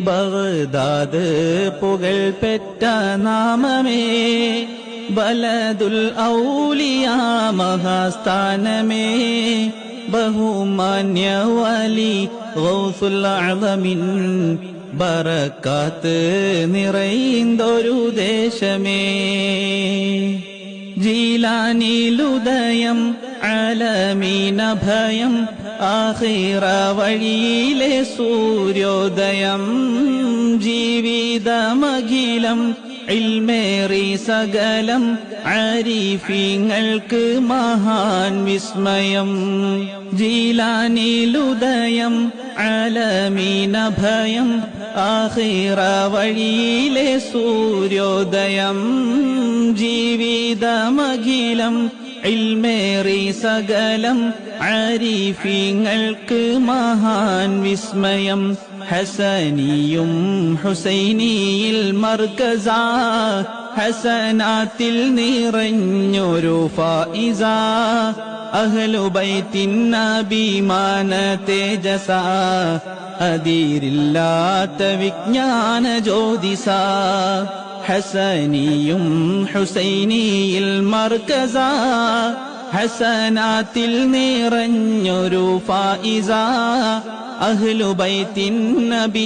ബഗ്ദാദ് പുകഴ്പെറ്റ നാമമേ, ബലദുൽ ഔലിയ മഹാസ്ഥാനമേ, ബഹുമാന്യ വലി ഗൗസുൽ അഅ്ളമിൻ ബറക്കാത്ത് നിറയുന്നൊരു ദേശമേ. ജീലാനിലുദയം ആലമീനഭയം, ആഖിറ വഴിയിലെ സൂര്യോദയം, ജീവിതമഖിലം ഇൽമേറി സകലം, ആരിഫീങ്ങൾക്ക് മഹാൻ വിസ്മയം. ജീലാനിലുദയം ആലമീനഭയം, ആഖിറ വഴിയിലെ സൂര്യോദയം, ജീവിതമഖിലം ഇൽമേറി സകലം, ആരിഫീങ്ങൾക്ക് മഹാൻ വിസ്മയം. ഹസനിയും ഹുസൈനിയിൽ മർക്കസ, ഹസനാത്തിൽ നിറഞ്ഞൊരു ഫായിസ, അഹ്ലുബൈത്തിൻ അഭിമാന തേജസ, അതിരില്ലാത്ത വിജ്ഞാന ജ്യോതിസ. ഹസനിയും ഹുസൈനിയിൽ മർക്കസ, ഹസനാത്തിൽ നിറഞ്ഞൊരു ഫായിസ, അഹ്ലുബൈത്തിൻ നബി